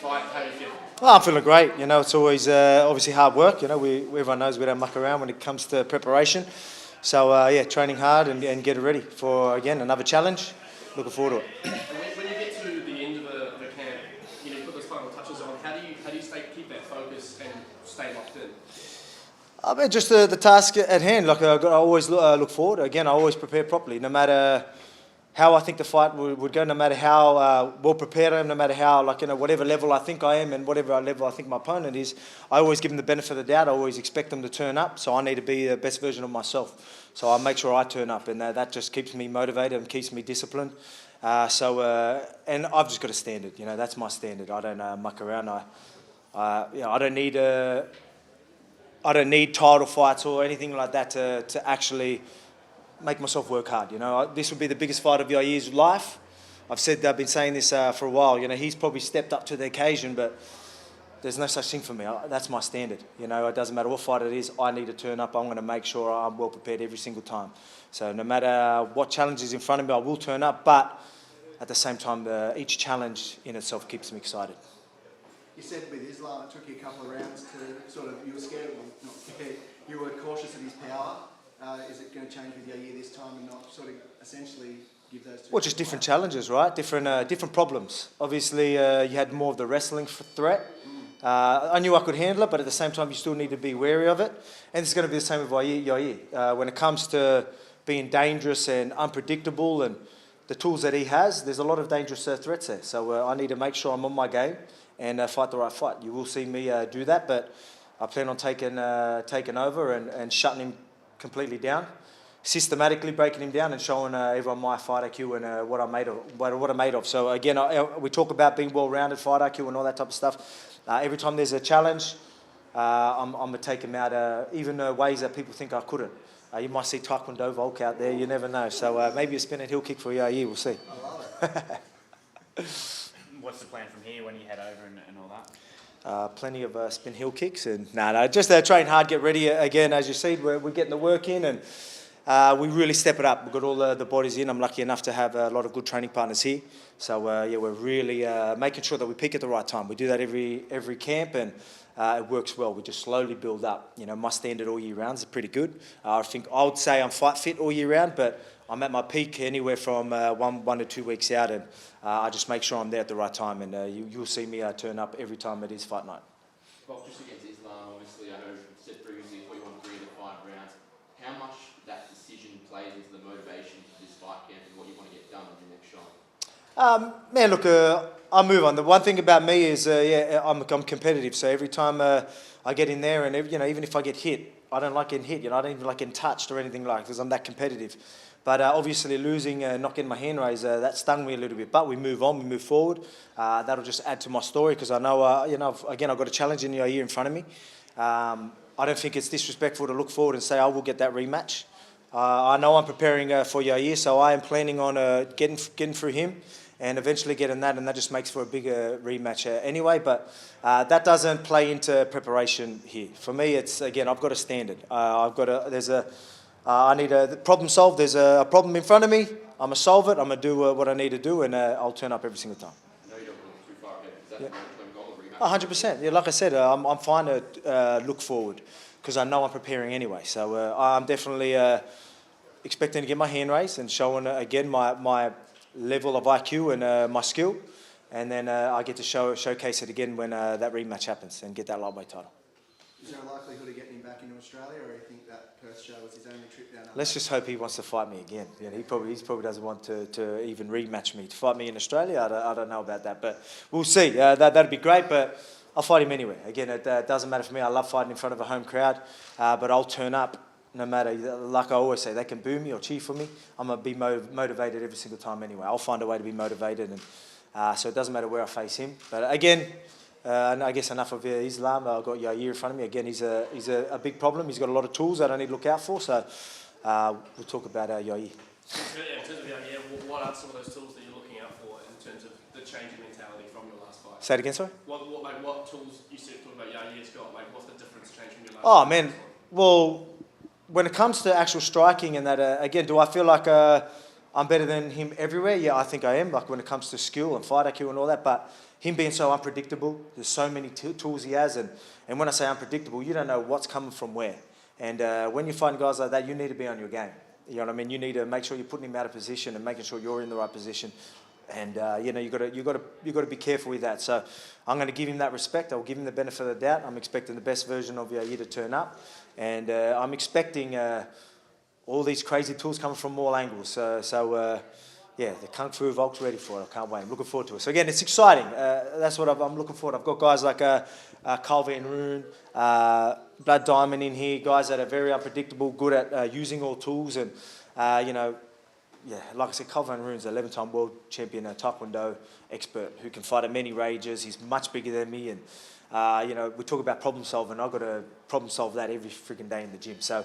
fight? How do you feel? Well, I'm feeling great. You know, it's always obviously hard work. You know, everyone knows we don't muck around when it comes to preparation. So yeah, training hard and getting ready for again another challenge. Looking forward to it. When you get to the end of a camp, you know, you put those final touches on. How do you keep that focus and stay locked in? I mean, just the task at hand. Like I always look forward. Again, I always prepare properly, no matter how I think the fight would go, no matter how well prepared I am, no matter how, like, you know, whatever level I think I am and whatever level I think my opponent is, I always give them the benefit of the doubt. I always expect them to turn up, so I need to be the best version of myself. So I make sure I turn up, and that just keeps me motivated and keeps me disciplined. And I've just got a standard, you know, that's my standard. I don't muck around. You know, I don't need title fights or anything like that to actually make myself work hard. You know, this would be the biggest fight of Yair's life. I've been saying this for a while. You know, he's probably stepped up to the occasion, but there's no such thing for me. That's my standard. You know, it doesn't matter what fight it is. I need to turn up. I'm going to make sure I'm well prepared every single time. So no matter what challenge is in front of me, I will turn up. But at the same time, each challenge in itself keeps me excited. You said with Islam, it took you a couple of rounds to sort of, you were scared, well, not scared, you were cautious of his power. Is it going to change with Yair this time and not sort of essentially give those two? Well, just different challenges, right? Different problems. Obviously, you had more of the wrestling threat. I knew I could handle it, but at the same time, you still need to be wary of it. And it's going to be the same with Yair. When it comes to being dangerous and unpredictable and the tools that he has, there's a lot of dangerous threats there. So I need to make sure I'm on my game and fight the right fight. You will see me do that, but I plan on taking over and shutting him completely down, systematically breaking him down and showing everyone my fight IQ and what I'm made of. So again, we talk about being well-rounded, fight IQ and all that type of stuff. Every time there's a challenge, I'm going to take him out even ways that people think I couldn't. You might see Taekwondo Volk out there, you never know. So maybe a spinning heel kick for Yair, we'll see. I love it. What's the plan from here when you head over and all that? Plenty of spin heel kicks and just train hard, get ready again. As you see, we're getting the work in and we really step it up. We've got all the bodies in. I'm lucky enough to have a lot of good training partners here. So yeah, we're really making sure that we peak at the right time. We do that every camp and it works well. We just slowly build up. You know, my standard all year round is pretty good. I would say I'm fight fit all year round, but I'm at my peak anywhere from 1 to 2 weeks out, and I just make sure I'm there at the right time, and you'll see me turn up every time it is fight night. Well, just against Islam, obviously, I know you said previously we want 3 to 5 rounds. How much that decision plays into the motivation for this fight camp and what you want to get done in your next shot? Man, look, I'll move on. The one thing about me is, yeah, I'm competitive. So every time I get in there, and you know, even if I get hit, I don't like getting hit. You know, I don't even like getting touched or anything like, because I'm that competitive. But obviously losing, not getting my hand raised, that stung me a little bit. But we move on, we move forward. That'll just add to my story because I know, you know, again, I've got a challenge in Yair in front of me. I don't think it's disrespectful to look forward and say, I will get that rematch. I know I'm preparing for Yair, so I am planning on getting through him and eventually getting that, and that just makes for a bigger rematch anyway. But that doesn't play into preparation here. For me, it's, again, I've got a standard. I need a problem solved. There's a problem in front of me. I'm going to solve it. I'm going to do what I need to do, and I'll turn up every single time. I know you don't look too far ahead. Is that the long-term goal of rematch? 100%. Yeah, like I said, I'm fine to look forward because I know I'm preparing anyway. So I'm definitely expecting to get my hand raised and showing, again, my level of IQ and my skill. And then I get to showcase it again when that rematch happens and get that lightweight title. Is there a likelihood of getting him back into Australia, or do you think that Perth show was his only trip down? Let's just hope he wants to fight me again. You know, he probably doesn't want to even rematch me. To fight me in Australia, I don't know about that, but we'll see. That'd be great, but I'll fight him anyway. Again, it doesn't matter for me. I love fighting in front of a home crowd, but I'll turn up no matter. Like I always say, they can boo me or cheer for me. I'm gonna be motivated every single time anyway. I'll find a way to be motivated, and so it doesn't matter where I face him. But again. And I guess enough of Islam. I've got Yair in front of me. Again, he's a big problem. He's got a lot of tools that I need to look out for. So we'll talk about Yair. In terms of Yair, what are some of those tools that you're looking out for in terms of the change in mentality from your last fight? Say it again, sorry? What tools you said talking about Yair's got? Like, what's the difference change from your last fight? fight? Man, well, when it comes to actual striking and that, again, do I feel like I'm better than him everywhere? Yeah, I think I am. Like when it comes to skill and fight IQ and all that, but him being so unpredictable, there's so many tools he has, and when I say unpredictable, you don't know what's coming from where. And when you find guys like that, you need to be on your game. You know what I mean? You need to make sure you're putting him out of position and making sure you're in the right position. And you know, you got to be careful with that. So I'm going to give him that respect. I'll give him the benefit of the doubt. I'm expecting the best version of Yair to turn up, and I'm expecting all these crazy tools coming from all angles. Yeah, the Kung Fu Volk's ready for it. I can't wait. I'm looking forward to it. So again, it's exciting. That's what I'm looking forward to. I've got guys like Calvert and Rune, Blood Diamond in here, guys that are very unpredictable, good at using all tools, and you know, yeah, like I said, Calvert and Rune's an 11-time world champion, a Taekwondo expert who can fight at many rages. He's much bigger than me, and you know, we talk about problem solving. I've got to problem solve that every freaking day in the gym. So.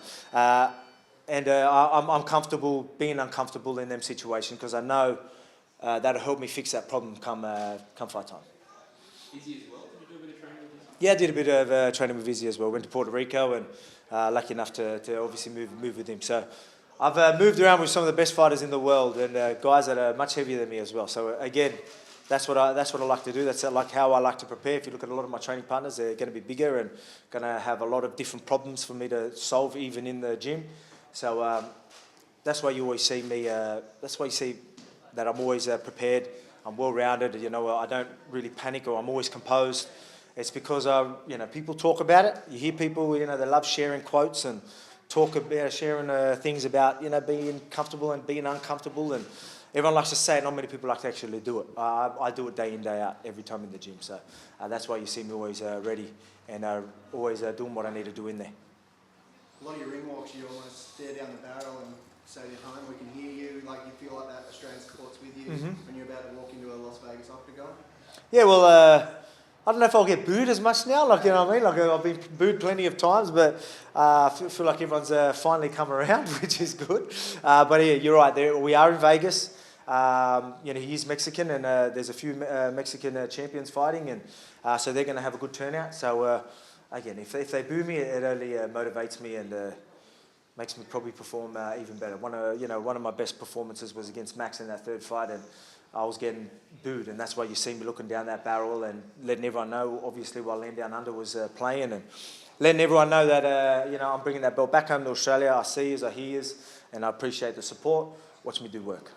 I'm comfortable being uncomfortable in them situations because I know that'll help me fix that problem come fight time. Izzy as well? Did you do a bit of training with Izzy? Yeah, I did a bit of training with Izzy as well. Went to Puerto Rico and lucky enough to obviously move with him. So I've moved around with some of the best fighters in the world and guys that are much heavier than me as well. So again, that's what I like to do. That's like how I like to prepare. If you look at a lot of my training partners, they're going to be bigger and going to have a lot of different problems for me to solve even in the gym. So that's why you always see me. That's why you see that I'm always prepared. I'm well-rounded. You know, I don't really panic, or I'm always composed. It's because you know, people talk about it. You hear people, you know, they love sharing quotes and talk about sharing things about, you know, being comfortable and being uncomfortable. And everyone likes to say it. Not many people like to actually do it. I do it day in, day out, every time in the gym. So that's why you see me always ready and always doing what I need to do in there. A lot of your ring walks, you almost stare down the barrel and say to your home, we can hear you, like you feel like that Australian support's with you when you're about to walk into a Las Vegas octagon? Yeah, well, I don't know if I'll get booed as much now, like, you know what I mean? Like, I've been booed plenty of times, but I feel like everyone's finally come around, which is good. But yeah, you're right, we are in Vegas. You know, he's Mexican, and there's a few Mexican champions fighting, and so they're going to have a good turnout. So, again, if they boo me, it only motivates me and makes me probably perform even better. One of my best performances was against Max in that third fight, and I was getting booed, and that's why you see me looking down that barrel and letting everyone know, obviously, while Land Down Under was playing, and letting everyone know that you know, I'm bringing that belt back home to Australia. I see yous, I hear yous, and I appreciate the support. Watch me do work.